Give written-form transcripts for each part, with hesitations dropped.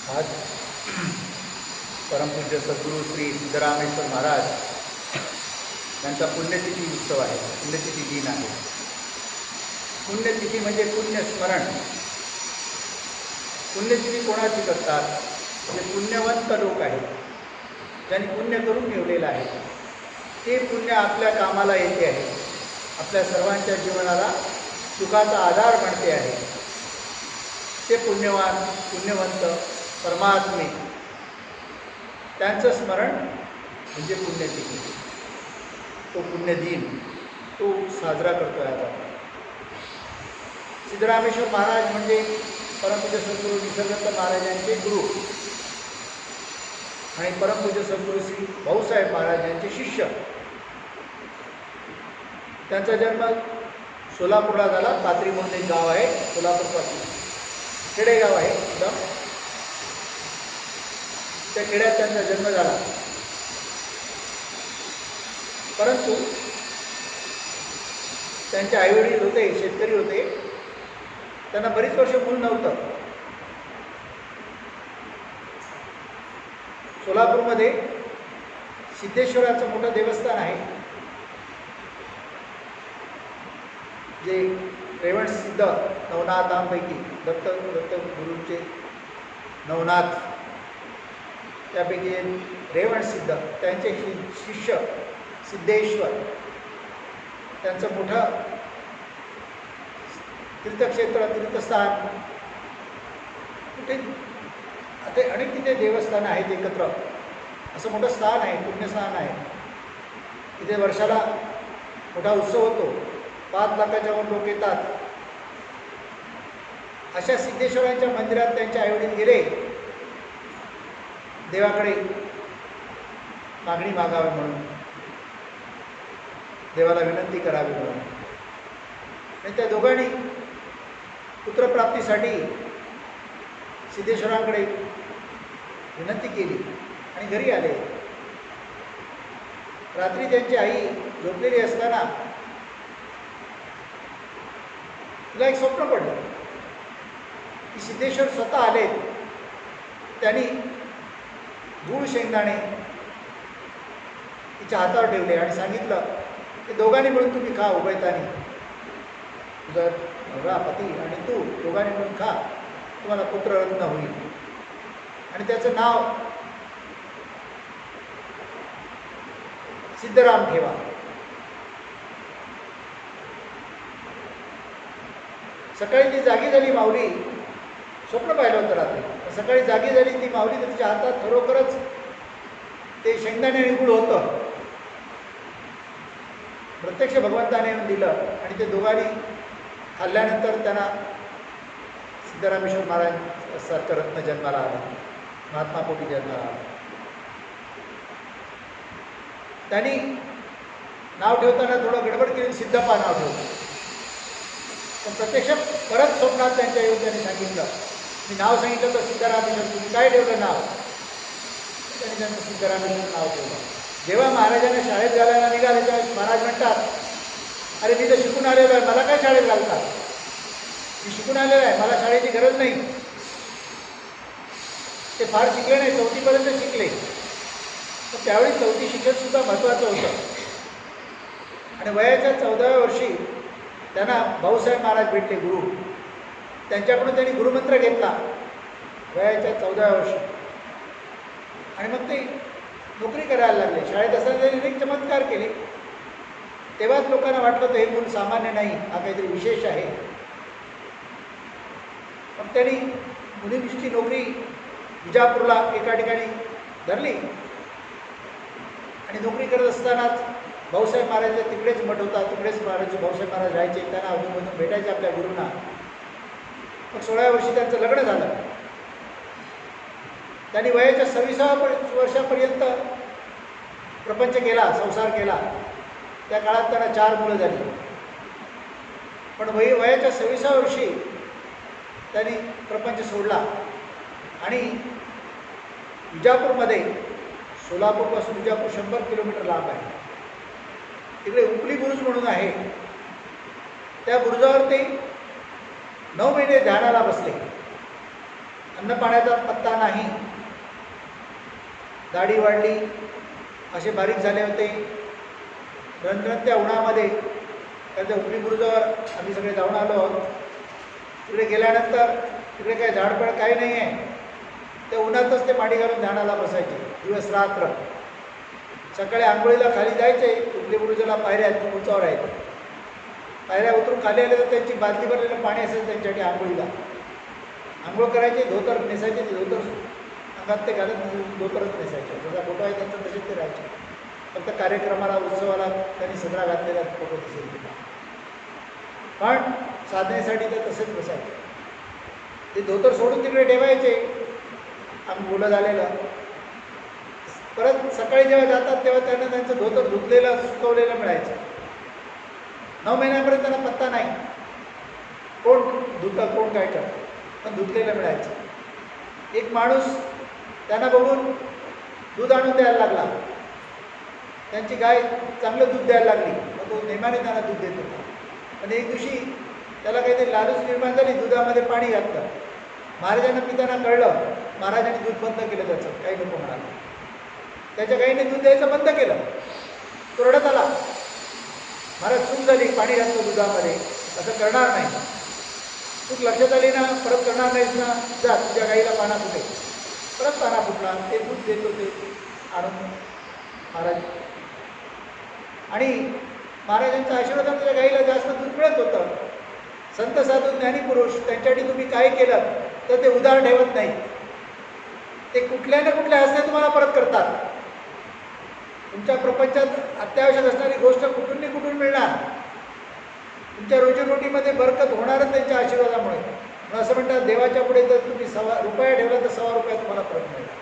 आज परमपूज्य सद्गुरू श्री सिद्धरामेश्वर महाराज यांचा पुण्यतिथी उत्सव आहे, पुण्यतिथी दिन आहे. पुण्यतिथी म्हणजे पुण्यस्मरण. पुण्यतिथी कोणाची करतात? जे पुण्यवंत लोक आहेत, ज्यांनी पुण्य करून ठेवलेलं आहे, ते पुण्य आपल्या कामाला येते आहे, आपल्या सर्वांच्या जीवनाला सुखाचा आधार बनते आहे. ते पुण्यवान, पुण्यवंत, परमात्मे त्यांचं स्मरण म्हणजे पुण्यतिथी. तो पुण्यदिन तो साजरा करतो आहे आता. सिद्धरामेश्वर महाराज म्हणजे परमपूज्य सद्गुरू निसर्गदत्त महाराजांचे गुरु आणि परमपूज्य सद्गुरू श्री भाऊसाहेब महाराज यांचे शिष्य. त्यांचा जन्म सोलापूरला झाला. पात्री म्हणून एक गाव आहे, सोलापूरपासून खेडेगाव आहे एकदम. त्या खेड्यात त्यांचा जन्म झाला. परंतु त्यांचे आईवडील होते, शेतकरी होते. त्यांना बरीच वर्ष मूल नव्हतं. सोलापूरमध्ये सिद्धेश्वराचं मोठं देवस्थान आहे, जे रेवण सिद्ध नवनाथांपैकी दत्त गुरूंचे नवनाथ त्यापैकी रेवण सिद्ध, त्यांचे शिष्य सिद्धेश्वर, त्यांचं मोठं तीर्थक्षेत्र, तीर्थस्थान कुठे आता अनेक तिथे देवस्थान आहेत एकत्र. असं मोठं स्थान आहे, पुण्यस्थान आहे. तिथे वर्षाला मोठा उत्सव होतो. 5 लाखाच्या वर लोक येतात. अशा सिद्धेश्वरांच्या मंदिरात त्यांचे आईवडील गेले देवाकडे मागणी मागावी म्हणून, देवाला विनंती करावी म्हणून. आणि त्या दोघांनी पुत्रप्राप्तीसाठी सिद्धेश्वरांकडे विनंती केली आणि घरी आले. रात्री त्यांची आई झोपलेली असताना तिला एक स्वप्न पडलं की सिद्धेश्वर स्वतः आले. त्यांनी गूळ शेंगदाणे तिच्या हातावर ठेवले आणि सांगितलं की दोघांनी मिळून तुम्ही खा उभयतानी. तुझा नवरा पती आणि तू दोघांनी मिळून खा, तुम्हाला पुत्ररत्न होईल. आणि त्याचं नाव सिद्धराम ठेवा. सकाळी ती जागी झाली माऊली. स्वप्न पाहिलं होतं रात्री. सकाळी जागी झाली ती माऊली, तर तिच्या हातात खरोखरच ते शेंगदाणे आणि गुळ होतं. प्रत्यक्ष भगवंताने येऊन दिलं आणि ते दोघांनी खाल्ल्यानंतर त्यांना सिद्धरामेश्वर महाराज सारखं रत्न जन्माला आला, महात्मा पोटी जन्माला आला. त्यांनी नाव ठेवताना थोडं गडबड केली, सिद्धप्पा नाव ठेवलं. पण प्रत्यक्ष परत स्वप्नात त्यांच्या येऊन त्यांनी सांगितलं, मी नाव सांगितलं तर सिद्धरामेश्वर, तुम्ही काय ठेवलं नाव? त्यांनी त्यांचं सिद्धरामेश्वर नाव ठेवलं. जेव्हा महाराजांना शाळेत घालायला निघाले तेव्हा महाराज म्हणतात, अरे मी तर शिकून आलेलो आहे, मला काय शाळेत घालतात? मी शिकून आलेलो आहे, मला शाळेची गरज नाही. ते फार शिकले नाही, 4थीपर्यंत शिकले. तर त्यावेळी 4थी शिक्षणसुद्धा महत्त्वाचं होतं. आणि वयाच्या 14व्या वर्षी त्यांना भाऊसाहेब महाराज भेटले, गुरु. त्यांच्याकडून त्यांनी गुरुमंत्र घेतला वयाच्या 14व्या वर्षी. आणि मग ते नोकरी करायला लागले. शाळेत असताना त्यांनी अनेक चमत्कार केले. तेव्हाच लोकांना वाटलं तर हे मूल सामान्य नाही, हा काहीतरी विशेष आहे. पण त्यांनी मुलीची नोकरी विजापूरला एका ठिकाणी धरली. आणि नोकरी करत असतानाच भाऊसाहेब महाराज तिकडेच मठ होता, तिकडेच भाऊसाहेब महाराज राहायचे. त्यांना अधूनमधून भेटायचे आपल्या गुरूंना. मग 16व्या वर्षी त्यांचं लग्न झालं. त्यांनी वयाच्या 26व्या वर्षापर्यंत प्रपंच केला, संसार केला. त्या काळात त्यांना 4 मुलं झाली. पण वयाच्या 26व्या वर्षी त्यांनी प्रपंच सोडला आणि विजापूरमध्ये, सोलापूरपासून विजापूर 100 किलोमीटर लांब आहे, तिकडे उपली बुरुज म्हणून आहे. त्या बुरुजावर ते 9 महिने ध्यानाला बसले. अन्नपाण्याचा पत्ता नाही, दाढी वाढली, असे बारीक झाले होते. रणरणत्या उन्हामध्ये त्या उमरी बुरुजावर आम्ही सगळे जाऊन आलो आहोत. तिकडे गेल्यानंतर तिकडे काही झाडपड काही नाही आहे, त्या उन्हातच ते माडी घालून ध्यानाला बसायचे दिवस रात्र. सकाळी आंघोळीला खाली जायचे, उमरी बुरुजाला पायऱ्या आहेत, उंचावर आहेत. पायऱ्या उतरून खाली आले तर त्यांची बादली भरलेलं पाणी असेल त्यांच्यासाठी आंघोळीला. आंघोळ करायचे, धोतर नेसायचे, ते धोतर अंगात ते घालत धोतरच नेसायचे. जसा फोटो आहे त्यांचा तसेच ते राहायचे. फक्त कार्यक्रमाला उत्सवाला त्यांनी सदरा घातलेला फोटो दिसेल, पण साधनेसाठी ते तसेच बसायचे. ते धोतर सोडून तिकडे ठेवायचे आंघोळ झालेलं. परत सकाळी जेव्हा जातात तेव्हा त्यांना त्यांचं धोतर धुतलेलं सुकवलेलं मिळायचं. 9 महिन्यापर्यंत त्यांना पत्ता नाही कोण धुतं कोण काय करतं, पण धुतलेलं मिळायचं. एक माणूस त्यांना बघून दूध आणून द्यायला लागला. त्यांची गाय चांगलं दूध द्यायला लागली, मग तो नेमाने त्यांना दूध देत होता. पण एक दिवशी त्याला काहीतरी लालूच निर्माण झाली, दुधामध्ये पाणी घातलं. महाराजांना पिताना कळलं, महाराजांनी दूध बंद केलं त्याचं, काही नको म्हणाला. त्याच्या गाईने दूध द्यायचं बंद केलं. तो रडत आला, महाराज चूक झाली, पाणी घातलं दुधामध्ये, असं करणार नाही. चूक लक्षात आली ना, परत करणार नाहीस ना, जा तुझ्या गाईला पाना फुटे. परत पाना फुटला, ते दूध देत होते आणून महाराज. आणि महाराजांच्या आशीर्वादाने त्याच्या गाईला जास्त दूध मिळत होतं. संत साधू ज्ञानीपुरुष त्यांच्यासाठी तुम्ही काय केलं तर ते उधार ठेवत नाही. ते कुठल्या ना कुठल्या हस्ते तुम्हाला परत करतात. तुमच्या प्रपंचात अत्यावश्यक असणारी गोष्ट कुठून नाही कुठून मिळणार. तुमच्या रोजीरोटीमध्ये बरकत होणारच त्यांच्या आशीर्वादामुळे. म्हणून असं म्हणतात, देवाच्या पुढे जर तुम्ही ₹1 ठेवला तर ₹1.25 तुम्हाला परत मिळणार.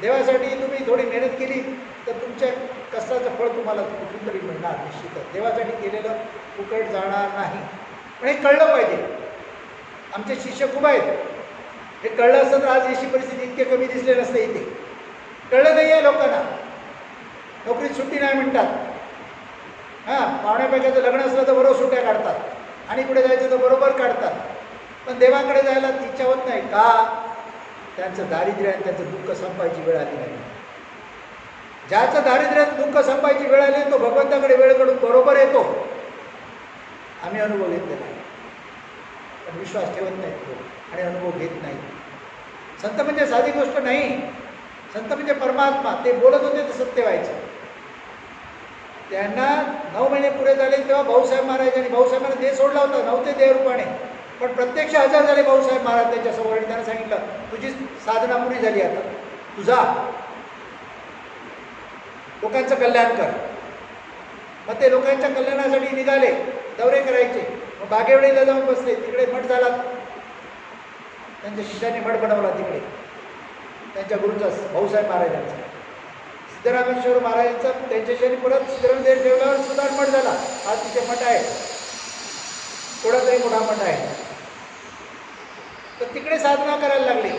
देवासाठी तुम्ही थोडी मेहनत केली तर तुमच्या कष्टाचं फळ तुम्हाला कुठून तरी मिळणार निश्चितच. देवासाठी केलेलं फुकट जाणार नाही. पण हे कळलं पाहिजे. आमचे शिष्य खूप आहेत, हे कळलं असतं तर आज अशी परिस्थिती इतके कमी दिसले नसते. इथे कळलं नाही आहे लोकांना. नोकरीत सुट्टी नाही म्हणतात. पाहुण्यापैकीचं लग्न असलं तर बरोबर सुट्ट्या काढतात, आणि पुढे जायचं तर बरोबर काढतात. पण देवाकडे जायला इच्छा होत नाही का? त्यांचं दारिद्र्य आणि त्यांचं दुःख संपायची वेळ आली नाही. ज्याचं दारिद्र्यात दुःख संपायची वेळ आली तो भगवंताकडे वेळ काढून बरोबर येतो. आम्ही अनुभव घेतलेला आहे, पण विश्वास ठेवत नाही आणि अनुभव घेत नाही. संत म्हणजे साधी गोष्ट नाही. संत म्हणजे परमात्मा. ते बोलत होते ते सत्य व्हायचं. त्यांना 9 महिने पुरे झाले तेव्हा भाऊसाहेब महाराजांनी, भाऊसाहेबांना देह सोडला होता, नव्हते देहरूपाने, पण प्रत्यक्ष हजर झाले भाऊसाहेब महाराज त्यांच्यासमोर. आणि त्यांना सांगितलं, तुझी साधना पुरी झाली, आता तुझा लोकांचं कल्याण कर. मग ते लोकांच्या कल्याणासाठी निघाले, दौरे करायचे. मग बागेवाडीला जाऊन बसले. तिकडे मठ झाला, त्यांच्या शिष्याने मठ बनवला तिकडे, त्यांच्या गुरुचा भाऊसाहेब महाराजांचा. सिद्धरामेश्वर महाराजांचा त्यांच्याशी परत सिद्धरामदेव ठेवल्यावर सुद्धा मठ झाला. आज तिथे मठ आहे, थोडा तरी मोठा मठ आहे. तर तिकडे साधना करायला लागले.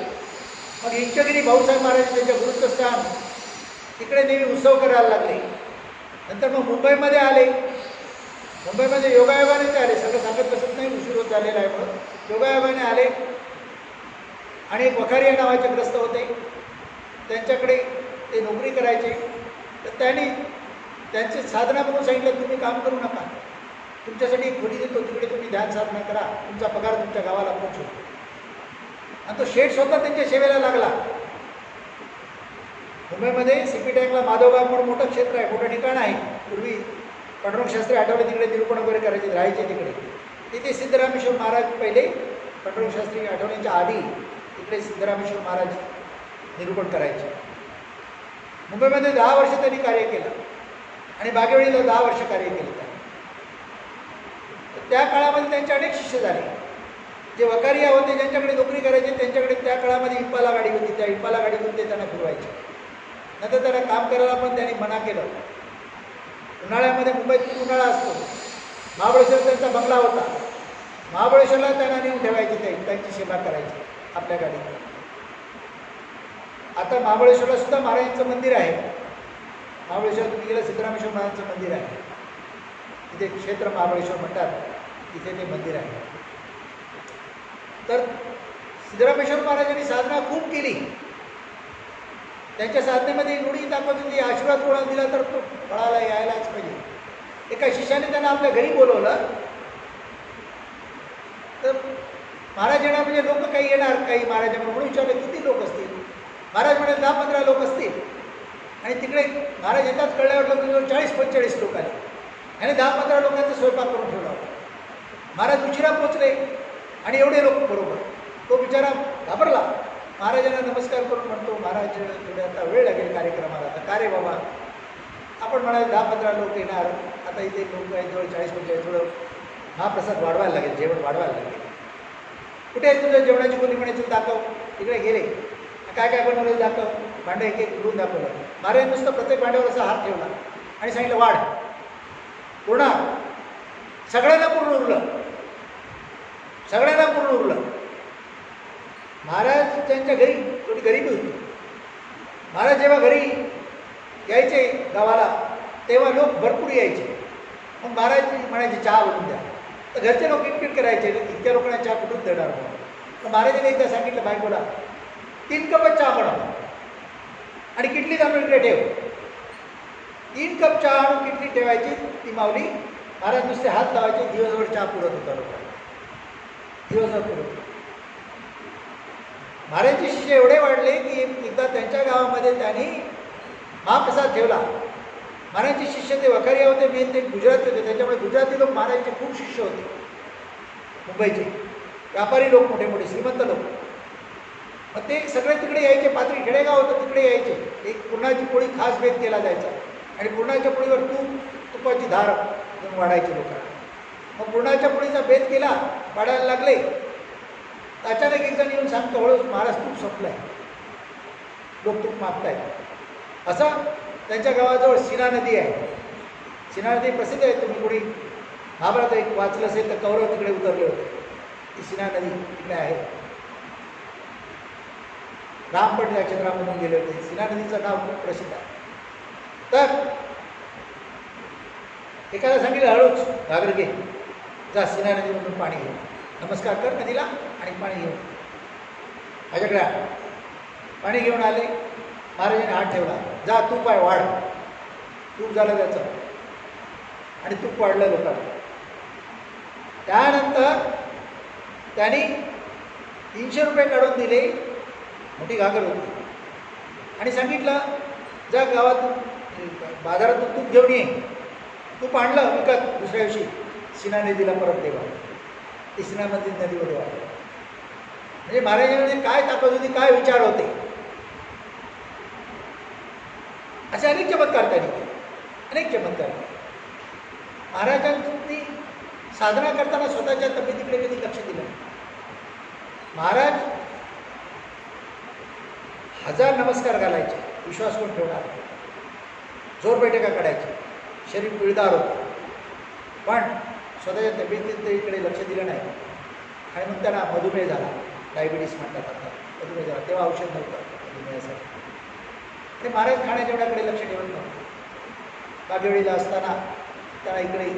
मग इंचगिरी भाऊसाहेब महाराज त्यांच्या गुरुचं स्थान, तिकडे नेहमी उत्सव करायला लागले. नंतर मग मुंबईमध्ये आले. मुंबईमध्ये योगायोगाने ते आले. सगळं सांगत बसत नाही, उशीर होत झालेला आहे. म्हणून योगायोगाने आले. आणि एक वखारिया नावाचे ग्रस्त होते, त्यांच्याकडे ते नोकरी करायचे. तर त्यांनी त्यांची साधना म्हणून सांगितलं, तुम्ही काम करू नका, तुमच्यासाठी एक खोली देतो, तिकडे तुम्ही ध्यान साधना करा, तुमचा पगार तुमच्या गावाला पोहोचतो. आणि तो शेठ स्वतः त्यांच्या सेवेला लागला. मुंबईमध्ये सीपी टँकला माधवगाव म्हणून मोठं क्षेत्र आहे, मोठं ठिकाण आहे. पूर्वी पांडुरंग शास्त्री आठवले तिकडे निरूपण वगैरे करायचे, राहायचे तिकडे. तिथे सिद्धरामेश्वर महाराज पहिले, पांडुरंग शास्त्री आठवलेच्या आधी तिकडे सिद्धरामेश्वर महाराज निरूपण करायचे. मुंबईमध्ये 10 वर्ष त्यांनी कार्य केलं आणि बागेवाडीला 10 वर्ष कार्य केलं त्यांनी. त्या काळामध्ये त्यांचे अनेक शिष्य झाले. जे वकारिया होते, ज्यांच्याकडे नोकरी करायचे, त्यांच्याकडे त्या काळामध्ये इप्पाला गाडी होती. त्या इप्पाला गाडीतून ते त्यांना फिरवायचे. नंतर त्यांना काम करायला पण त्यांनी मना केलं. उन्हाळ्यामध्ये मुंबईत खूप उन्हाळा असतो. महाबळेश्वर त्यांचा बंगला होता. महाबळेश्वरला त्यांना नेऊन ठेवायचे, त्यांची सेवा करायची आपल्या गाडीत. आता महाबळेश्वरला सुद्धा महाराजांचं मंदिर आहे. महाबळेश्वर तुम्ही गेलं, सिद्धरामेश्वर महाराजांचं मंदिर आहे. तिथे क्षेत्र महाबळेश्वर म्हणतात, तिथे ते मंदिर आहे. तर सिद्धरामेश्वर महाराजांनी साधना खूप केली. त्यांच्या साधनेमध्ये रूढी दाखवत होती, आशीर्वाद कोणाला दिला तर तो फळाला यायलाच पाहिजे. एका शिष्याने त्यांना आपल्या घरी बोलवलं, तर महाराज येणार म्हणजे लोक काही येणार, काही महाराजांना म्हणून विचारलं किती लोक असतील. महाराज म्हणाले 10-15 लोक असतील. आणि तिकडे महाराज येतात कळल्यावर लोक 40-45 लोक आले आणि 10-15 लोकांचा स्वयंपाक करून ठेवला होता. महाराज उशिरा पोचले आणि एवढे लोक बरोबर. तो बिचारा घाबरला. महाराजांना नमस्कार करून म्हणतो, महाराज थोडे आता वेळ लागेल कार्यक्रमाला. आता का रे बाबा, आपण म्हणाले 10-15 लोक येणार, आता इथे लोक आहेत जवळ 40-45, थोडं महाप्रसाद वाढवायला लागेल, जेवण वाढवायला लागेल. कुठे आहे तुझं जेवणाची खोली म्हणायचं, दाखव. तिकडे गेले, काय काय बनवलं दाखव. भांडं एक एक घेऊन दाखवलं. महाराज नुसतं प्रत्येक भांड्यावर असा हात ठेवला आणि सांगितलं वाढ. पूर्ण सगळ्यांना पूर्ण उरलं, सगळ्यांना पूर्ण उरलं. महाराज त्यांच्या घरी थोडी गरिबी होती. महाराज जेव्हा घरी यायचे गावाला तेव्हा लोक भरपूर यायचे. मग महाराज म्हणायचे चहा बनवून द्या. तर घरचे लोक किटकिट करायचे, इतक्या लोकांना चहा कुठून देणार म्हणून. तर महाराजांनी एकदा सांगितलं बायकोला 3 कप चहा बनव आणि किटली आणून इकडे ठेव. 3 कप चहा आणून किटली ठेवायची, ती माऊली. महाराज नुसते हात लावायचे, दिवसभर चहा पुरत होता लोकांना, दिवसभर पुरत. महाराजांचे शिष्य एवढे वाढले की एकदा त्यांच्या गावामध्ये त्यांनी महाप्रसाद ठेवला. महाराजांचे शिष्य ते वखारिया होते, मेन ते गुजराती होते. त्याच्यामुळे गुजराती लोक महाराजांचे खूप शिष्य होते. मुंबईचे व्यापारी लोक, मोठे मोठे श्रीमंत लोक. मग ते सगळे तिकडे यायचे. पाथरी खेडेगाव होतं, तिकडे यायचे. एक पुरणाची पोळी खास बेत केला जायचा आणि पुरणाच्या पोळीवर तुपाची धार घेऊन वाढायची लोकांना. मग पुरणाच्या पोळीचा बेत केला, वाढायला लागले. अचानक एक जण येऊन सांगतो, हळूच महाराज तूप संपलाय, लोक तूप मागताय. असं त्यांच्या गावाजवळ सीना नदी आहे. सीना नदी प्रसिद्ध आहे. तुम्ही कोणी महाभारत एक वाचलं असेल तर कौरव तिकडे उतरले होते. ती सीना नदी तिकडे आहे. राम पण त्या क्षेत्रामधून गेले होते. सीना नदीचं नाव खूप प्रसिद्ध आहे. तर एकाला सांगितलं हळूच घागर घे, जा सीना नदीमधून पाणी घे, नमस्कार कर नदीला आणि पाणी घेऊन माझ्याकडे पाणी घेऊन आले. महाराजांनी हात ठेवला, जा तूप आहे वाढ. तूप झालं त्याचं आणि तूप वाढलं लोकांना. त्यानंतर त्यांनी 300 रुपये काढून दिले, मोठी घागर होती, आणि सांगितलं जा गावातून बाजारातून तूप घेऊन ये. तूप आणलं विकत, दुसऱ्या दिवशी सीना नदीला परत देवा. ती सीना नदीमध्ये वाढलं. म्हणजे महाराजांनी काय ताकद होती, काय विचार होते. असे अनेक चमत्कार त्यांनी केले, अनेक चमत्कार. महाराजांनी साधना करताना स्वतःच्या तब्येतीकडे कधी लक्ष दिलं नाही. महाराज 1000 नमस्कार घालायचे, विश्वास कोण ठेवणार, जोर बैठका काढायचे, शरीर पिळदार होतं, पण स्वतःच्या तब्येतीकडे लक्ष दिलं नाही. आणि मग त्यांना मधुमेह झाला, डायबिटीस म्हणतात आता, मधुमेह झाला. तेव्हा औषध नव्हतं मधुमेहासाठी. ते महाराज खाण्या जेवणाकडे लक्ष ठेवत नव्हतं. बागेवडीला असताना त्याला इकडे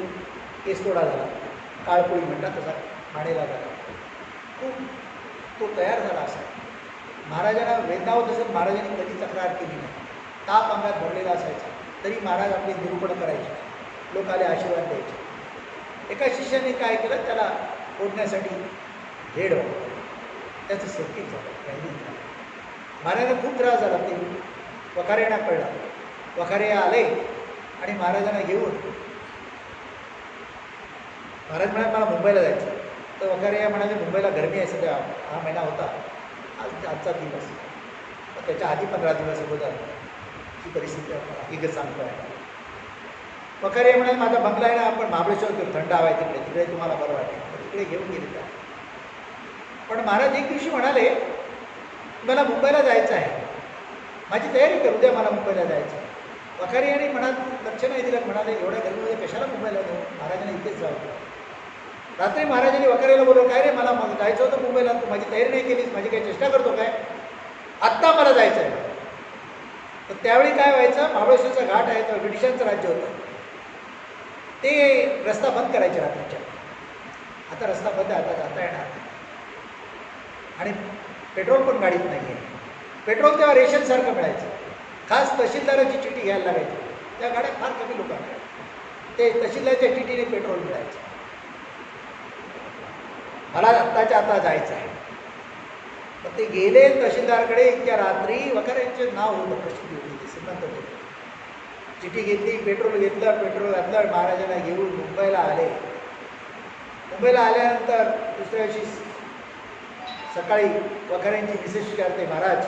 केस तोडा झाला, काळपोळी म्हणतात तसा खाणेला झाला. खूप तो तयार झाला असा. महाराजांना वेदना होत असेल, महाराजांनी कधी तक्रार केली नाही. ताप अंगात भरलेला असायचा तरी महाराज आपले निरूपण करायचे, लोक आले आशीर्वाद द्यायचे. एका शिष्याने काय केलं, त्याला ओढण्यासाठी हेड त्याचं सेफ्टी झालं, काही महाराजांना खूप त्रास झाला. ते वखारेंना कळला. वखारे आले आणि महाराजांना घेऊन महाराज म्हणाले मला मुंबईला जायचं. तर वखारे म्हणाले मुंबईला गरमी आहे सध्या, हा महिना होता, आजचा दिवस, त्याच्या आधी 15 दिवस अगोदर ही परिस्थिती हकीकत सांगतो आहे. वखारे म्हणाले माझा बंगला आहे ना, आपण महाबळेश्वर करू, थंड हवा आहे तिकडे, तिकडे तुम्हाला बरं वाटेल. तिकडे घेऊन गेले त्या. पण महाराज एक दिवशी म्हणाले मला मुंबईला जायचं आहे, माझी तयारी करू द्या, मला मुंबईला जायचं आहे. वखारी यांनी मनात लक्ष नाही दिलं. म्हणाले एवढ्या गर्मीमध्ये कशाला मुंबईला जाऊ, महाराजांना इथेच जाऊ. रात्री महाराजांनी वखारीला बोलवलं, काय रे मला जायचं होतं मुंबईला, तू माझी तयारी नाही केलीस, माझी काही चेष्टा करतो काय, आत्ता मला जायचं आहे. तर त्यावेळी काय व्हायचं, महाबळेश्वरचा घाट आहे, तर ब्रिटिशांचं राज्य होतं, ते रस्ता बंद करायचे रात्रीच्या. आता रस्ता बंद आहे, आता जाता येणार. आणि पेट्रोल पण गाडीत नाही आहे. पेट्रोल तेव्हा रेशनसारखं मिळायचं. खास तहसीलदाराची चिठी घ्यायला लागायची. त्या गाड्या फार कमी लोकांना ते तहसीलदारच्या चिठीने पेट्रोल मिळायचं. मला आत्ताच्या आता जायचं आहे. तर ते गेले तहसीलदारकडे. इतक्या रात्री वखाऱ्यांचे नाव होतं, प्रसिद्धी होती ती श्रीमंत होते. चिठी घेतली, पेट्रोल घेतलं, पेट्रोल घातलं, महाराजांना घेऊन मुंबईला आले. मुंबईला आल्यानंतर दुसऱ्या दिवशी सकाळी वखाऱ्यांची मिसेस विचारते, महाराज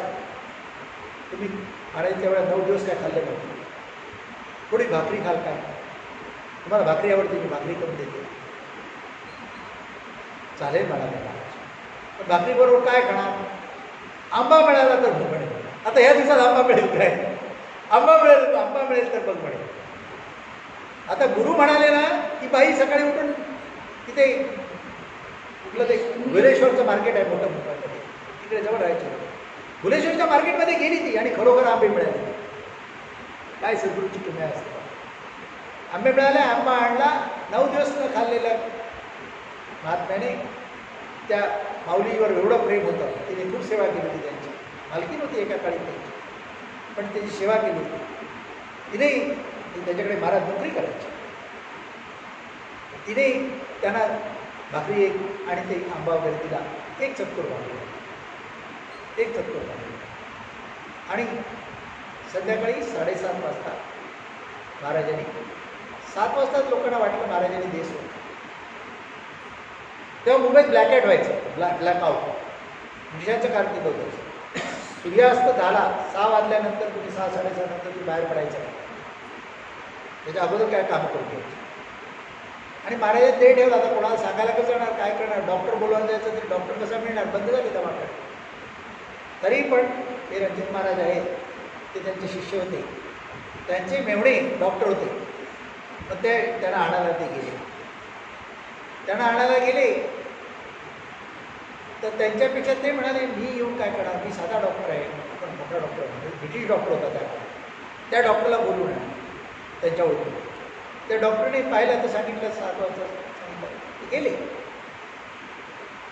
तुम्ही महाराज तेवढ्या 9 दिवस काय खाल्ले नव्हते, थोडी भाकरी खाल काय, तुम्हाला भाकरी आवडते, मी भाकरी करून देते. चालेल म्हणाले महाराज, पण भाकरीबरोबर काय खाणार? आंबा मिळाला तर बघ म्हणे. आता ह्या दिवसात आंबा मिळेल काय? आंबा मिळेल तर बघ म्हणे. आता गुरु म्हणाले ना, ती बाई सकाळी उठून तिथे कुठलं ते भुलेश्वरचं मार्केट आहे मोठं मुंबईमध्ये, तिकडे जवळ राहायचं. भुलेश्वरच्या मार्केटमध्ये गेली ती आणि खरोखर आंबे मिळाले. काय सद्गुरूची किमया असते. आंबे मिळाले, आंबा आणला. 9 दिवस न खाल्लेल्या महात्म्याने त्या माऊलीवर एवढं प्रेम होतं, तिने खूप सेवा केली होती. त्यांची मालकीन होती एका काळी त्यांची, पण त्याची सेवा केली होती तिने. त्याच्याकडे महाराज नोकरी करायची. तिने त्यांना भाकरी एक आणि ते आंबा वगैरे दिला. एक चतकोर भाकरी, एक चतकोर भाकरी. आणि संध्याकाळी 7:30 वाजता महाराजांनी, 7 वाजताच लोकांना वाटलं महाराजांनी देश होता. तेव्हा मुंबईत ब्लॅकआउट व्हायचं, ब्लॅकआउट विषयाचं कार्तिक होतं. सूर्यास्त झाला 6 वाजल्यानंतर तुम्ही 6-6:30 नंतर तुम्ही बाहेर पडायचं नाही. त्याच्या अगोदर काय काम करून घ्यायचं. आणि महाराजांनी ते ठेवलं. आता कोणाला सांगायला कसं जाणार, काय करणार? डॉक्टर बोलवायला जायचं तरी डॉक्टर कसा मिळणार? बंद झाले दवाखाने. तरी पण ते रणजित महाराज आहेत, ते त्यांचे शिष्य होते, त्यांचे मेवणे डॉक्टर होते. मग ते त्यांना आणायला ते गेले. त्यांना आणायला गेले तर त्यांच्यापेक्षा ते म्हणाले, मी येऊन काय करणार, मी साधा डॉक्टर आहे. पण मोठा डॉक्टर म्हणजे ब्रिटिश डॉक्टर होता त्या डॉक्टरला बोलून आणा त्यांच्या ओळखून. त्या डॉक्टरने पाहिलं तर सांगितलं 7 वाजता सांगितलं, ते गेले.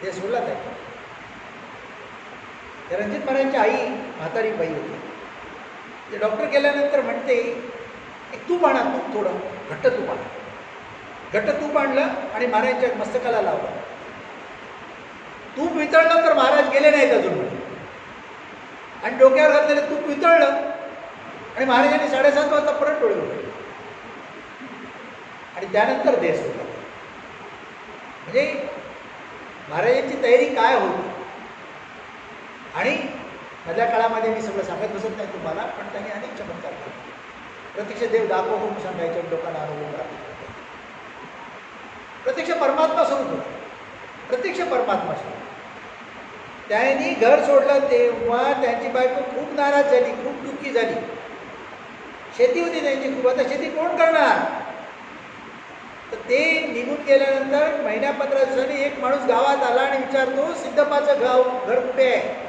ते सोडला त्याच्या. त्या रणजित महाराजांची आई म्हातारी बाई होती. ते डॉक्टर गेल्यानंतर म्हणते, एक तूप आणा, तूप थोडं घट्ट तूप आणा. घट्ट तूप आणलं आणि महाराजांच्या मस्तकाला लावलं. तूप वितळलं तर महाराज गेले नाहीत अजून म्हणे. आणि डोक्यावर घातलेलं तूप वितळलं आणि महाराजांनी 7:30 वाजता परत डोळे उघडले. आणि त्यानंतर देश होता. म्हणजे महाराजांची तयारी काय होती. आणि मधल्या काळामध्ये मी सगळं सांगत बसत नाही तुम्हाला, पण त्यांनी अनेक चमत्कार केले. प्रत्यक्ष देव दाखव म्हणून सांगायचे, लोकांना अनुभव प्राप्त. प्रत्यक्ष परमात्मा स्वरूप होता, प्रत्यक्ष परमात्मा स्वरूप. त्यांनी घर सोडलं तेव्हा त्यांची बायको खूप नाराज झाली, खूप दुःखी झाली. शेती होती त्यांची खूप. आता शेती कोण करणार? तर ते निघून गेल्यानंतर महिन्या 15 दिवसांनी एक माणूस गावात आला आणि विचारतो, सिद्धप्पाचं घर कुठे आहे?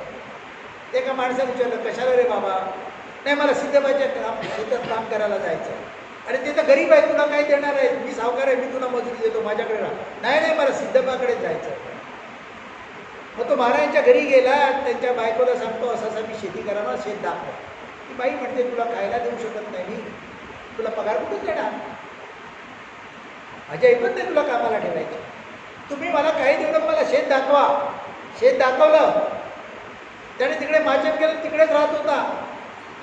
ते एका माणसाने विचारलं, कशाला रे बाबा? नाही, मला सिद्धप्पाच्या शेतात काम करायला जायचं आहे. अरे ते तर गरीब आहे, तुला काय देणार आहे? मी सावकार आहे, मी तुला मजुरी देतो, माझ्याकडे राहा. नाही, मला सिद्धप्पाकडे जायचं आहे. मग तो महाराजांच्या घरी गेला. त्यांच्या बायकोला सांगतो, असं मी शेती करायला, शेत दाखव. ती बाई म्हणते, तुला खायला देऊ शकत नाही मी, तुला पगार कुठून देणार? माझ्या ऐकत नाही तुला कामाला ठेवायचं. तुम्ही मला काही देऊ, मला शेत दाखवा. शेत दाखवलं. त्याने तिकडे माचन केलं, तिकडेच राहत होता.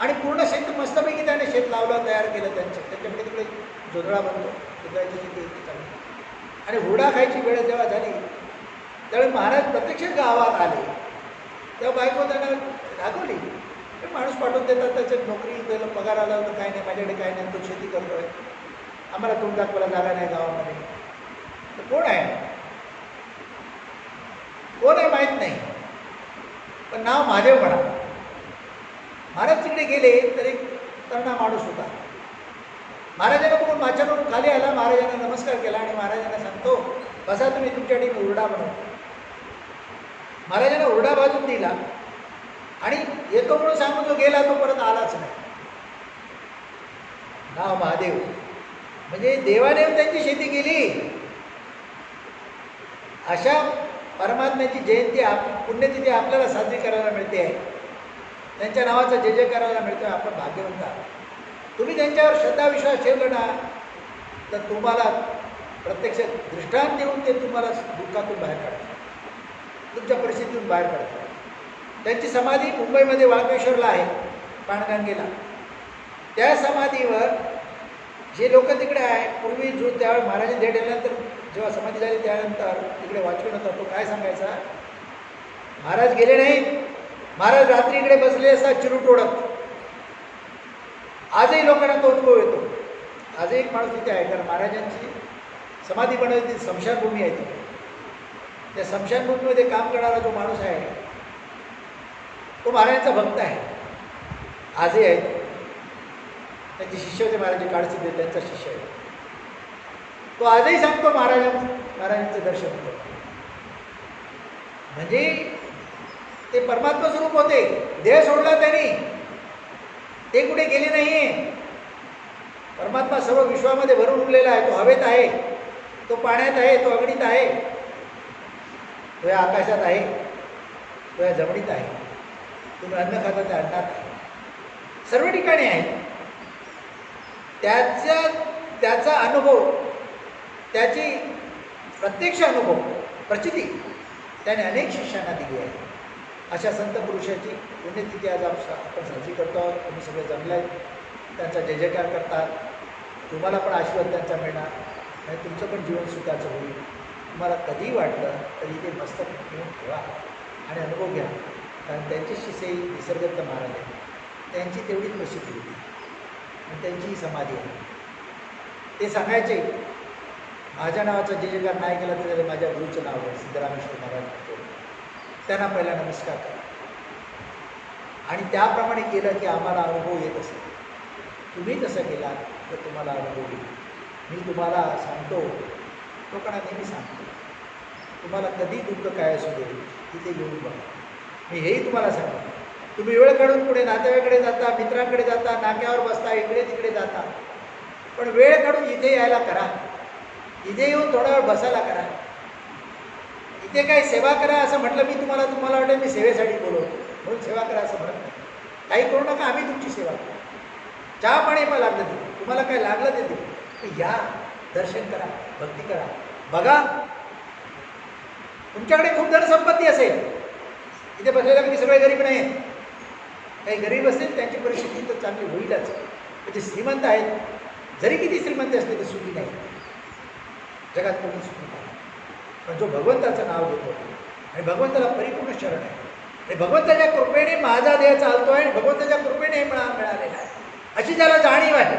आणि पूर्ण शेत मस्तपैकी त्याने शेत लावलं, तयार केलं. त्यांच्याकडे तिकडे जोंधळा बनतो, जोंधळाची शेती होती चांगली. आणि हुरडा खायची वेळ जेव्हा झाली त्यावेळी महाराज प्रत्यक्ष गावात आले. तेव्हा बायको त्यांना दाखवली. माणूस पाठवून देतात, त्याच्यात नोकरी, त्याला पगार आला तर काय नाही, माझ्याकडे काय नाही, तो शेती करतोय, आम्हाला तोंड दाखवायला जागा नाही गावामध्ये. तर कोण आहे? कोण आहे माहीत नाही, पण नाव महादेव म्हणा. महाराज तिकडे गेले तर एक तरुणा माणूस होता. महाराजांना बघून माच्यावरून खाली आला, महाराजांना नमस्कार केला आणि महाराजांना सांगतो, बसा तुम्ही, तुमच्यासाठी मी हुरडा बनवतो. महाराजांना हुरडा भाजून दिला आणि येतो म्हणून सांगून जो गेला तो परत आलाच नाही. नाव महादेव. म्हणजे देवाने त्यांची शेती केली. अशा परमात्म्याची जयंती पुण्यतिथी आपल्याला साजरी करायला मिळते आहे, त्यांच्या नावाचा जय जय करायला मिळतो, आपण भाग्यवंत आहात. तुम्ही त्यांच्यावर श्रद्धा विश्वास ठेवला ना तर तुम्हाला प्रत्यक्ष दृष्टांत देऊन ते तुम्हाला दुःखातून बाहेर काढतात, तुमच्या परिस्थितीतून बाहेर काढतात. त्यांची समाधी मुंबईमध्ये वाळकेश्वरला आहे, पाणगंगेला. त्या समाधीवर जे लोक तिकडे आहे, पूर्वी जो त्यावेळेस महाराजांनी भेट दिल्यानंतर जेव्हा समाधी झाली त्यानंतर तिकडे वॉचमॅन होता, तो काय सांगायचा, महाराज गेले नाहीत, महाराज रात्री इकडे बसले असतात चिरूट ओढत. आजही लोकांना तो अनुभव येतो. आजही एक माणूस तिथे आहे, कारण महाराजांची समाधी बनवली ती स्मशानभूमी आहे तिथे. त्या स्मशानभूमीमध्ये काम करणारा जो माणूस आहे तो महाराजांचा भक्त आहे, आजही आहे. त्यांचे शिष्य होते महाराज काळसिद्धे, त्यांचा शिष्य आहे तो. आजही सांगतो महाराजांचं दर्शन होतं. म्हणजे ते परमात्मा स्वरूप होते, देह सोडला त्यांनी, ते कुठे गेले नाहीये. परमात्मा सर्व विश्वामध्ये भरून उरलेला आहे. तो हवेत आहे, तो पाण्यात आहे, तो अग्नीत आहे, तो या आकाशात आहे, तो या जमिनीत आहे, तुम्ही अन्न खाता त्या अन्नात आहे, सर्व ठिकाणी आहे. त्याचा अनुभव, त्याची प्रत्यक्ष अनुभव, प्रचिती त्याने अनेक शिष्यांना दिली आहे. अशा संत पुरुषाची पुण्यतिथी आज आपण साजरी करतो आहोत. तुम्ही सगळे जमले आहेत, त्यांचा जय जयकार करतात. तुम्हाला पण आशीर्वाद त्यांचा मिळणार आणि तुमचं पण जीवन सुखाचं होईल. तुम्हाला कधीही वाटलं तरी ते मस्तक घेऊन ठेवा आणि अनुभव घ्या, कारण त्यांच्याशी से निसर्गदत्त महाराज आहे, त्यांची तेवढीच प्रसिद्धी होती आणि त्यांचीही समाधी आहे. ते सांगायचे, माझ्या नावाचा जय जयकार नाही केला तर माझ्या गुरुचं नाव आहे सिद्धरामेश्वर महाराज, त्यांना पहिला नमस्कार करा. आणि त्याप्रमाणे केलं की आम्हाला अनुभव येत असेल. तुम्ही तसं केला तर तुम्हाला अनुभव येईल. मी तुम्हाला सांगतो, लोकांना नेहमी सांगतो, तुम्हाला कधी दुःख काय असू दे तिथे येऊन बघा. मी हेही तुम्हाला सांगतो, तुम्ही वेळ काढून पुढे नातेवाईकडे जाता, मित्रांकडे जाता, नाक्यावर बसता, इकडे तिकडे जाता, पण वेळ काढून इथे यायला करा. इथे येऊन थोडा वेळ बसायला करा. इथे काय सेवा करा असं म्हटलं मी तुम्हाला वाटेल मी सेवेसाठी बोलवतो म्हणून सेवा करा असं म्हणत नाही. काही करू नका, आम्ही तुमची सेवा करू. चहा पाणी पण लागलं ते, तुम्हाला काय लागलं ते देऊ. या, दर्शन करा, भक्ती करा, बघा. तुमच्याकडे खूप धनसंपत्ती असेल, इथे बसलेल्या कधी सगळे गरीब नाही आहेत. काही गरीब असतील त्यांची परिस्थिती तर चांगली होईलच. म्हणजे श्रीमंत आहेत, जरी किती श्रीमंत असले तर सुखी नाही. जगात कोणी सुखी नाही. पण जो भगवंताचं नाव घेतो आणि भगवंताला परिपूर्ण शरण आहे आणि भगवंताच्या कृपेने माझा देह चालतो आहे आणि भगवंताच्या कृपेने हे मिळालेलं आहे अशी ज्याला जाणीव आहे,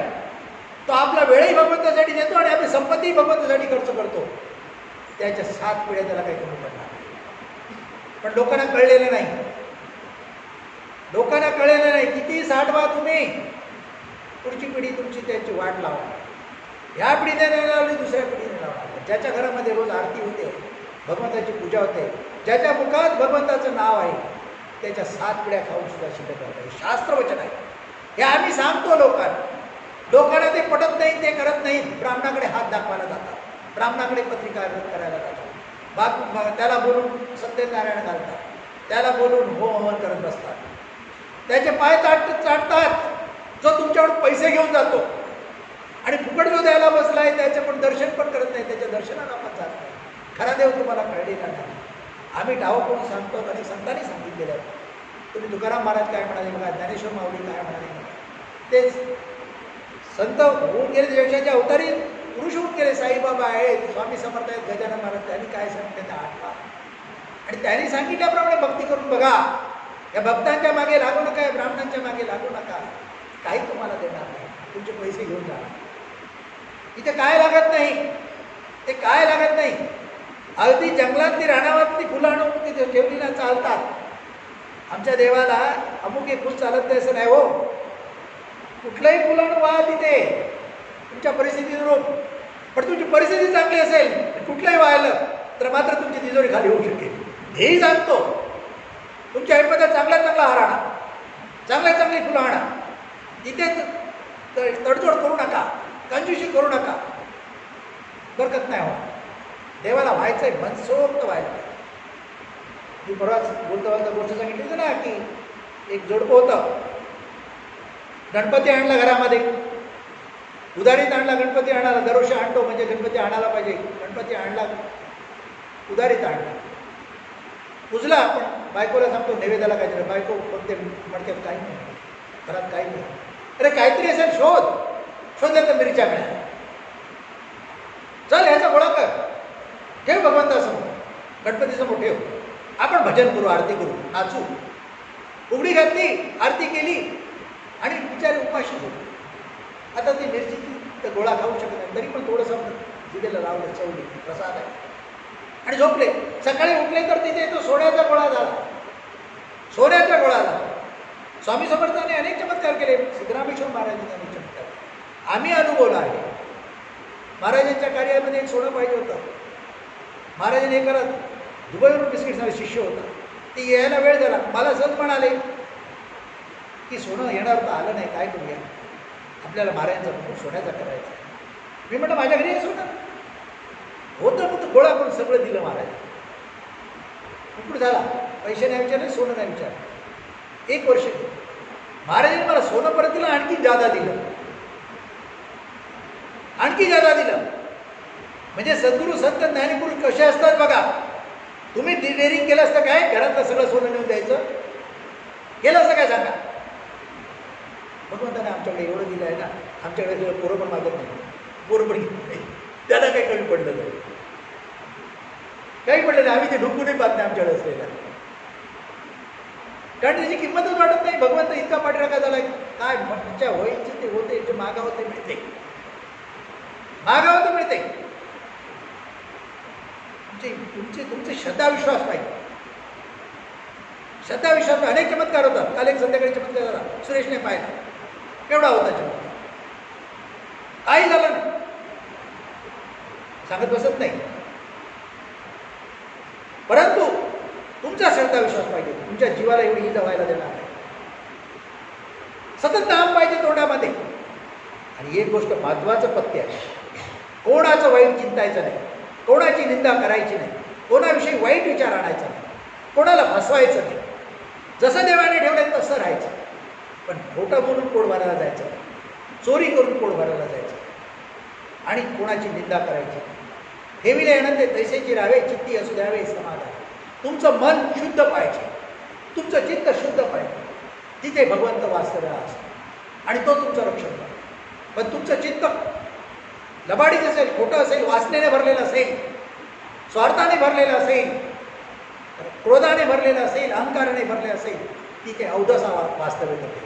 तो आपला वेळही भगवंतासाठी देतो आणि आपली संपत्तीही भगवंतासाठी खर्च करतो. त्याच्या 7 पिढ्या त्याला काही कमी पडणार नाही. पण लोकांना कळलेलं नाही. लोकांना कळलेलं नाही. किती साठवा तुम्ही, पुढची पिढी तुमची त्याची वाट लावा. ह्या पिढीने नाही लावली, दुसऱ्या पिढीने लावणार. ज्याच्या घरामध्ये रोज आरती होते, भगवंताची पूजा होते, ज्याच्या मुखात भगवंताचं नाव आहे, त्याच्या 7 पिढ्या खाऊन सुद्धा शिल्लक राहत आहे. शास्त्रवचन आहे हे. आम्ही सांगतो लोकांना ते पटत नाही, ते करत नाहीत. ब्राह्मणाकडे हात दाखवायला जातात, ब्राह्मणाकडे पत्रिका करायला जातात, त्याला बोलून सत्यनारायण घालतात, त्याला बोलून हो हवन करत बसतात, त्याचे पाय चाटतात. जो तुमच्याकडून पैसे घेऊन जातो आणि फुकट जो द्यायला बसलाय त्याचं पण दर्शन पण करत नाही, त्याच्या दर्शनाला आपण जात नाही. खरा देव तुम्हाला कळलेला नाही. आम्ही डाव करून सांगतो आणि संतांनी सांगितलेलं आहे. तुम्ही तुकाराम महाराज काय म्हणाले बघा, ज्ञानेश्वर माऊली काय म्हणाले बघा, तेच संत होऊन गेले, देशाचे अवतारी पुरुष होऊन गेले. साईबाबा आहेत, स्वामी समर्थ आहेत, गजानन महाराज, त्यांनी काय सांगितलं त्या 8 आणि त्यांनी सांगितल्याप्रमाणे भक्ती करून बघा. या भक्तांच्या मागे लागू नका, या ब्राह्मणांच्या मागे लागू नका. काही तुम्हाला देणार नाही, तुमचे पैसे घेऊन जाणार. इथे काय लागत नाही, ते काय लागत नाही. अगदी जंगलातली रानावरती फुलं आणून तिथे ठेवली ना चालतात. आमच्या देवाला अमुक एक फुल चालत नाही असं नाही हो. कुठलंही फुल आणून व्हा तिथे तुमच्या परिस्थितीनुरूप. पण तुमची परिस्थिती चांगली असेल, कुठलंही व्हायलं तर मात्र तुमची तिजोरी खाली होऊ शकेल. हेही सांगतो. तुमच्या ऐपत्यात चांगला हार आणा, चांगली फुलं आणा. तिथे तडजोड करू नका, कंजूशी करू नका, बरकत नाही हो. देवाला व्हायचंय, मनसोक्त व्हायला. मी परवाच बोलता गोष्ट सांगितली होती ना की एक जोडपं होतं, गणपती आणला घरामध्ये, उधारीत आणला गणपती आणायला, दरवर्षी आणतो म्हणजे गणपती आणायला पाहिजे, गणपती आणला उधारीत आणला, पुजला. आपण बायकोला सांगतो नैवेद्याला काहीतरी, बायको म्हणते काही नाही घरात, काही नाही. अरे काहीतरी असेल, शोधलं तर मिरच्या मिळाल्या, चल ह्याचा गोळा कर, ठेव भगवंतासमोर, गणपतीसमोर ठेव, आपण भजन करू, आरती करू, नाचू. उघडी घातली, आरती केली आणि बिचारे उपाशी होते. आता ती मिरची तर गोळा खाऊ शकत नाही, तरी पण थोडंसं जिभेला लावलं, चवली, प्रसाद आहे, आणि झोपले. सकाळी उठले तर तिथे तो सोन्याचा गोळा झाला, सोन्याचा गोळा झाला. स्वामी समर्थांनी अनेक चमत्कार केले, सिद्धरामेश्वर महाराजांनी अनेक चमत्कार आम्ही अनुभवला आहे. महाराजांच्या कार्यामध्ये एक सोनं पाहिजे होतं. महाराजांनी हे करत दुबईवरून बिस्किटचा शिष्य होता, ते यायला वेळ झाला. मला सहज म्हणाले की सोनं येणार तर आलं नाही, काय करूया, आपल्याला महाराजांचा बघून सोन्याचा करायचा. मी म्हटलं माझ्या घरी सोनं होतं, मग गोळा करून सगळं दिलं महाराज. कुठं झाला, पैसे नाही विचारले, सोनं नाही विचारलं. 1 वर्ष गेलं. महाराजांनी मला सोनं परत दिलं, आणखी जादा दिलं, आणखी जादा दिलं. म्हणजे सद्गुरू संत ज्ञानीपुरुष कसे असतात बघा. तुम्ही डेअरिंग केलं असतं काय, घरातलं सगळं सोनं नेऊन द्यायचं, केलं असतं काय सांगा. भगवंताने आमच्याकडे एवढं दिलं आहे ना, आमच्याकडे पोरं पण मागत नाही, पोरं पण घेत नाही, त्याला काही कमी पडलं नाही, काही पडलं नाही. आम्ही ते ढुकूनही पाहत नाही आमच्याकडे असलेला, कारण त्याची किंमतच वाटत नाही. भगवंत इतका पाठराखा झाला, काय तुमच्या होईचे ते होते, जे मागावं ते मिळते, मागावं ते मिळते. तुमचे श्रद्धाविश्वास पाहिजे, श्रद्धाविश्वास. अनेक चमत्कार होतात. काल एक संध्याकाळी चमत्कार झाला, सुरेशने पाहिला, केवढा होता चमत्कार, काही झालं नाही, सांगत बसत नाही. परंतु तुमचा श्रद्धाविश्वास पाहिजे, तुमच्या जीवाला एवढी इजा व्हायला देणार नाही. सतत नाम पाहिजे तोंडामध्ये. आणि एक गोष्ट महत्वाचं पत्ते आहे, कोणाचं वाईट चिंतायचं नाही, कोणाची निंदा करायची नाही, कोणाविषयी वाईट विचार आणायचा नाही, कोणाला फसवायचं नाही. जसं देवाने ठेवलं तसं राहायचं, पण खोटं बोलून पोट भरायला जायचं, चोरी करून पोट भरायला जायचं आणि कोणाची निंदा करायची. ठेविले आनंदे तैसेची राहावे, चित्ती असू द्यावे समाधान. तुमचं मन शुद्ध पाहिजे, तुमचं चित्त शुद्ध पाहिजे, तिथे भगवंत वास्तव्य असतो आणि तो तुमचं रक्षण करतो. पण तुमचं चित्त लबाडीच असेल, खोटं असेल, वासनेने भरलेलं असेल, स्वार्थाने भरलेलं असेल, क्रोधाने भरलेलं असेल, अहंकाराने भरले असेल, तिथे अवधसा वास्तव्य करते.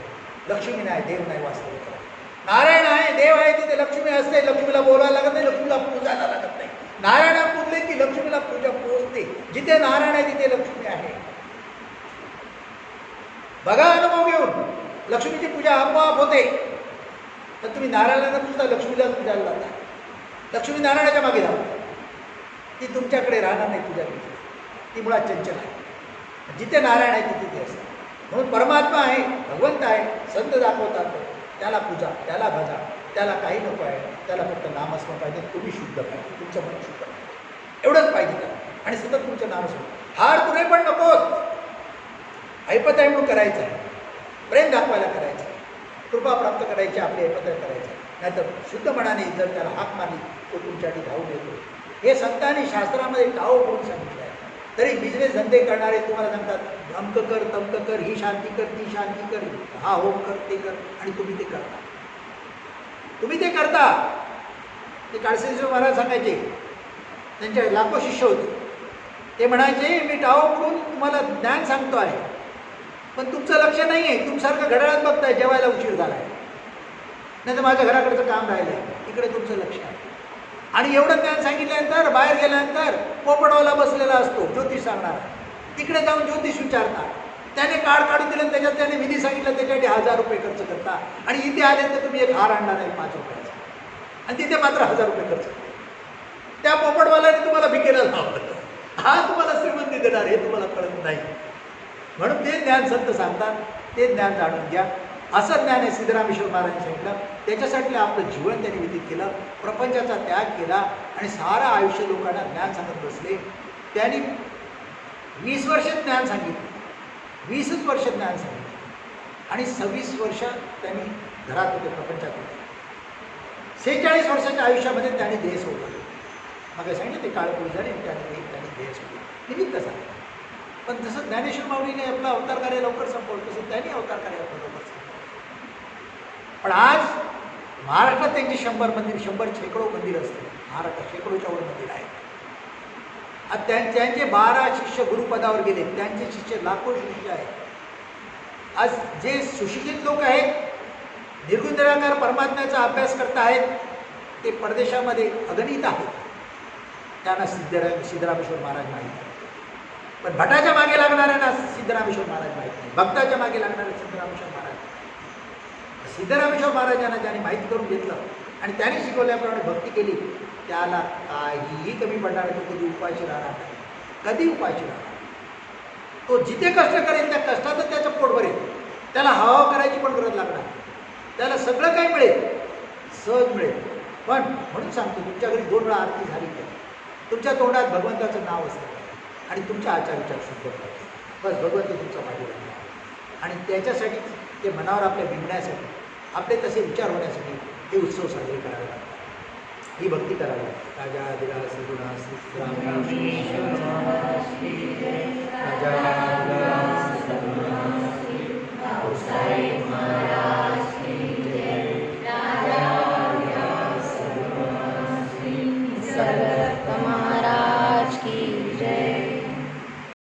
लक्ष्मी नाही, देव नाही वास्तव्य करत. नारायण आहे, देव आहे, तिथे लक्ष्मी असते. लक्ष्मीला बोलायला लागत नाही, लक्ष्मीला पूजायला लागत नाही. नारायणा पूजले की लक्ष्मीला पूजा पोहोचते. जिथे नारायण आहे तिथे लक्ष्मी आहे. बघा अनुभव घेऊन, लक्ष्मीची पूजा आपोआप होते. तर तुम्ही नारायणाला पूजता, लक्ष्मीला पूजायला जाता. लक्ष्मी नारायणाच्या मागे जाऊ, ती तुमच्याकडे राहणार नाही पूजा केली, ती मुळात चंचल आहे. जिथे नारायण आहे तिथे ती असते. म्हणून परमात्मा आहे, भगवंत आहे, संत दाखवतात, त्याला पूजा, त्याला भजा, त्याला काही नको आहे, त्याला फक्त नामस्मरण पाहिजे. तुम्ही शुद्ध पाहिजे, तुमचं मन शुद्ध पाहिजे, एवढंच पाहिजे त्याला. आणि सतत तुमचं नामस्मरण. हार तुरे पण नकोत, ऐपत आहे म्हणून करायचं आहे, प्रेम दाखवायला करायचं आहे, कृपा प्राप्त करायची, आपली ऐपत करायचं आहे. नाहीतर शुद्ध मनाने जर त्याला हाक मारली तो तुमच्यासाठी धावून येतो. हे संतांनी शास्त्रामध्ये टाळो करून सांगितलं आहे. तरी बिझनेस धंदे करणारे तुम्हाला सांगतात अमकं कर, तमकं कर, ही शांती कर, ती शांती कर, हा होम कर, ते कर, आणि तुम्ही ते करता. तुम्ही ते करता. ते काळसेश्वर महाराज सांगायचे, त्यांचे लाखो शिष्य होते. ते म्हणायचे मी टाळो करून तुम्हाला ज्ञान सांगतो आहे, पण तुमचं लक्ष नाही आहे. तुमच्यासारखं घड्याळात बघताय, जेवायला उशीर झाला आहे, नाही तर माझ्या घराकडचं काम राहिलं आहे, इकडे तुमचं लक्ष आहे. आणि एवढं ज्ञान सांगितल्यानंतर बाहेर गेल्यानंतर पोपटवाला बसलेला असतो ज्योतिष सांगणार, तिकडे जाऊन ज्योतिष विचारता. त्याने कार्ड काढून दिलं, त्याच्यात त्याने विधी सांगितलं, त्याच्यासाठी 1000 रुपये खर्च करता. आणि इथे आले तर तुम्ही एक हार आणणार नाही 5 रुपयाचा, आणि तिथे मात्र 1000 रुपये खर्च करता. त्या पोपटवाल्याने तुम्हाला भिकेला लावलं, हा तुम्हाला श्रीमंती देणार, हे तुम्हाला कळत नाही. म्हणून ते ज्ञान संत सांगतात, ते ज्ञान जाणून घ्या. असं ज्ञान आहे सिद्धरामेश्वर महाराजांनी सांगितलं. त्याच्यासाठी आपलं जीवन त्यांनी व्यतीत केलं, प्रपंचाचा त्याग केला आणि सारं आयुष्य लोकांना ज्ञान सांगत बसले. त्यांनी 20 वर्ष ज्ञान सांगितलं, 20च वर्ष ज्ञान सांगितलं आणि 26 वर्ष त्यांनी घरात होते, प्रपंचात होते. 46 वर्षाच्या आयुष्यामध्ये त्यांनी देह सोडला. मग सांगितलं ते काळपूर झाले आणि त्यांनी देह सोडला, निमित्त झालं. पण जसं ज्ञानेश्वर माऊलीने आपला अवतार कार्य लवकर संपवलं तसं त्यांनी अवतार कार्य आपलं लवकर संपवलं. पण आज महाराष्ट्रात त्यांची 100 मंदिर, 100 शेकडो मंदिर असतील. महाराष्ट्रात शेकडोच्या वर मंदिर आहेत. आज त्यांचे 12 शिष्य गुरुपदावर गेले, त्यांचे शिष्य लाखो शिष्य आहेत. आज जे सुशिक्षित लोक आहेत, निर्गुण निराकार परमात्म्याचा अभ्यास करत आहेत, ते परदेशामध्ये अगणित आहेत. त्यांना सिद्धरामेश्वर महाराज माहीत आहे. पण भटाच्या मागे लागणाऱ्यांना सिद्धरामेश्वर महाराज माहीत नाही, भक्ताच्या मागे लागणारे सिद्धरामेश्वर महाराज. सिद्धरामेश्वर महाराजांना ज्याने माहीत करून घेतलं आणि त्याने शिकवल्याप्रमाणे भक्ती केली, त्याला काहीही कमी पडणार नाही. तो कधी उपाशी राहणार नाही, कधी उपाशी राहणार. तो जिथे कष्ट करेल त्या कष्टातच त्याचं पोट भरेल. त्याला हवा करायची पण गरज लागणार. त्याला सगळं काही मिळेल, सहज मिळेल. पण म्हणून सांगतो, तुमच्या घरी 2 वेळा आरती झाली तर तुमच्या तोंडात भगवंताचं नाव असतं आणि तुमच्या आचार विचार शुद्ध करतो. बस भगवंत तुमचा मागे लागणार. आणि त्याच्यासाठी ते मनावर आपल्या बिंबण्यासाठी, आपले तसे विचार होण्यासाठी हे उत्सव साजरे करावे लागतात, ही भक्ती करावी लागते. राजा दिरास गुणास राजा